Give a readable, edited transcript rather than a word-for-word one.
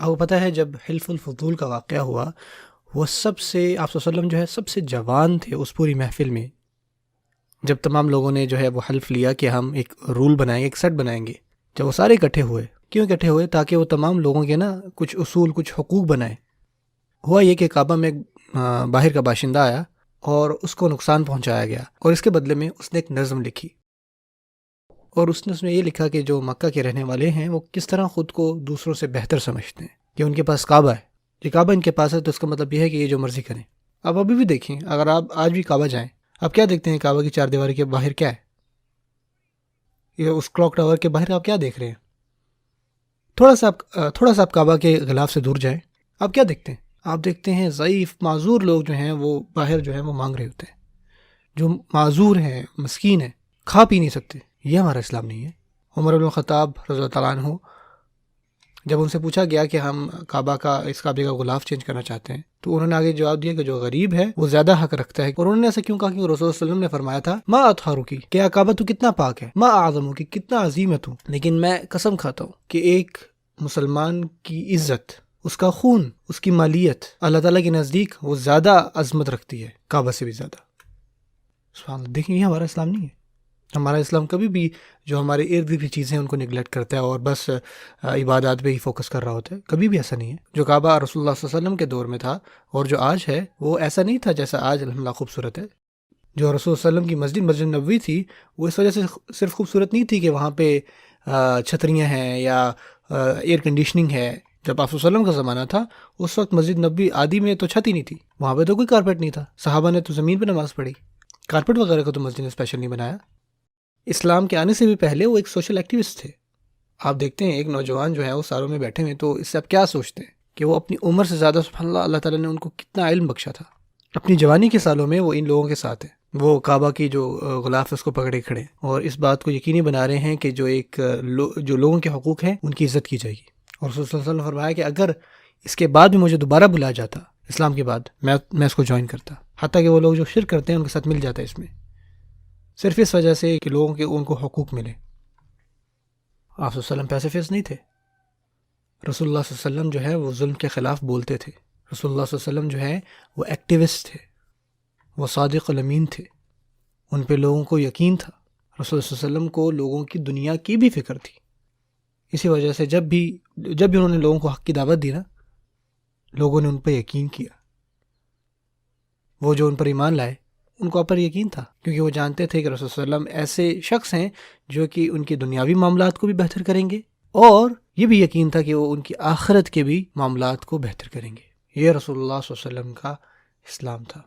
آپ کو پتہ ہے جب حلف الفضول کا واقعہ ہوا، وہ سب سے آپ صلی اللہ علیہ وسلم جو ہے سب سے جوان تھے اس پوری محفل میں. جب تمام لوگوں نے جو ہے وہ حلف لیا کہ ہم ایک رول بنائیں گے، ایک سیٹ بنائیں گے، جب وہ سارے اکٹھے ہوئے، کیوں اکٹھے ہوئے؟ تاکہ وہ تمام لوگوں کے کچھ اصول، کچھ حقوق بنائیں. ہوا یہ کہ کعبہ میں باہر کا باشندہ آیا اور اس کو نقصان پہنچایا گیا، اور اس کے بدلے میں اس نے ایک نظم لکھی، اور اس نے یہ لکھا کہ جو مکہ کے رہنے والے ہیں وہ کس طرح خود کو دوسروں سے بہتر سمجھتے ہیں، کہ ان کے پاس کعبہ ہے. یہ کعبہ ان کے پاس ہے تو اس کا مطلب یہ ہے کہ یہ جو مرضی کریں. آپ ابھی بھی دیکھیں، اگر آپ آج بھی کعبہ جائیں، آپ کیا دیکھتے ہیں؟ کعبہ کی چار دیواری کے باہر کیا ہے؟ یہ اس کلاک ٹاور کے باہر آپ کیا دیکھ رہے ہیں؟ تھوڑا سا آپ کعبہ کے غلاف سے دور جائیں، آپ کیا دیکھتے ہیں؟ آپ دیکھتے ہیں ضعیف معذور لوگ جو ہیں وہ باہر جو ہیں وہ مانگ رہے ہوتے ہیں، جو معذور ہیں، مسکین ہیں، کھا پی نہیں سکتے. یہ ہمارا اسلام نہیں ہے. عمر بن الخطاب رضی اللہ تعالیٰ عنہ، جب ان سے پوچھا گیا کہ ہم اس کعبے کا غلاف چینج کرنا چاہتے ہیں، تو انہوں نے آگے جواب دیا کہ جو غریب ہے وہ زیادہ حق رکھتا ہے. اور انہوں نے ایسا کیوں کہا؟ کہ رسول اللہ صلی اللہ علیہ وسلم نے فرمایا تھا ما اطہرکی، کہ کعبہ تو کتنا پاک ہے، ما اعظمکی، کتنا عظیم ہے تو. لیکن میں قسم کھاتا ہوں کہ ایک مسلمان کی عزت، اس کا خون، اس کی مالیت اللہ تعالیٰ کے نزدیک وہ زیادہ عظمت رکھتی ہے کعبہ سے بھی زیادہ. سبحان اللہ. دیکھیں، یہ ہمارا اسلام نہیں ہے. ہمارا اسلام کبھی بھی جو ہمارے ارد گرد کی چیزیں ہیں ان کو نگلیکٹ کرتا ہے اور بس عبادات پہ ہی فوکس کر رہا ہوتا ہے. کبھی بھی ایسا نہیں ہے. جو کعبہ رسول اللہ صلی اللہ علیہ وسلم کے دور میں تھا اور جو آج ہے وہ ایسا نہیں تھا جیسا آج الحمدللہ خوبصورت ہے. جو رسول اللہ علیہ وسلم کی مسجد نبوی تھی، وہ اس وجہ سے صرف خوبصورت نہیں تھی کہ وہاں پہ چھتریاں ہیں یا ایئر کنڈیشننگ ہے. جب آپ صلی اللہ علیہ وسلم کا زمانہ تھا اس وقت مسجد نبوی آدھی میں تو چھت ہی نہیں تھی، وہاں پہ تو کوئی کارپیٹ نہیں تھا. صحابہ نے تو زمین پہ نماز پڑھی. کارپیٹ وغیرہ کو تو مسجد نے اسپیشل نہیں بنایا. اسلام کے آنے سے بھی پہلے وہ ایک سوشل ایکٹیوسٹ تھے. آپ دیکھتے ہیں ایک نوجوان جو ہے وہ ساروں میں بیٹھے ہوئے، تو اس سے آپ کیا سوچتے ہیں کہ وہ اپنی عمر سے زیادہ سبحان اللہ اللہ تعالیٰ نے ان کو کتنا علم بخشا تھا. اپنی جوانی کے سالوں میں وہ ان لوگوں کے ساتھ ہیں، وہ کعبہ کی جو غلاف ہے اس کو پکڑے کھڑے اور اس بات کو یقینی بنا رہے ہیں کہ جو لوگوں کے حقوق ہیں ان کی عزت کی جائے گی. اور رسول صلی اللہ علیہ وسلم نے فرمایا کہ اگر اس کے بعد بھی مجھے دوبارہ بلایا جاتا اسلام کے بعد، میں اس کو جوائن کرتا، حتیٰ کہ وہ لوگ جو شرک کرتے ہیں ان کے ساتھ مل جاتا ہے اس میں، صرف اس وجہ سے کہ لوگوں کے ان کو حقوق ملے. آپ صلی اللہ علیہ وسلم پیسیفسٹ نہیں تھے. رسول اللہ صلی اللہ علیہ وسلم جو ہے وہ ظلم کے خلاف بولتے تھے. رسول اللہ صلی اللہ علیہ وسلم جو ہے وہ ایکٹیوسٹ تھے، وہ صادق الامین تھے، ان پہ لوگوں کو یقین تھا. رسول اللہ صلی اللہ علیہ وسلم کو لوگوں کی دنیا کی بھی فکر تھی. اسی وجہ سے جب بھی انہوں نے لوگوں کو حق کی دعوت دی نا، لوگوں نے ان پہ یقین کیا. وہ جو ان پر ایمان لائے ان کو پر یقین تھا، کیونکہ وہ جانتے تھے کہ رسول صلی اللہ علیہ وسلم ایسے شخص ہیں جو کہ ان کی دنیاوی معاملات کو بھی بہتر کریں گے، اور یہ بھی یقین تھا کہ وہ ان کی آخرت کے بھی معاملات کو بہتر کریں گے. یہ رسول اللہ صلی اللہ علیہ وسلم کا اسلام تھا.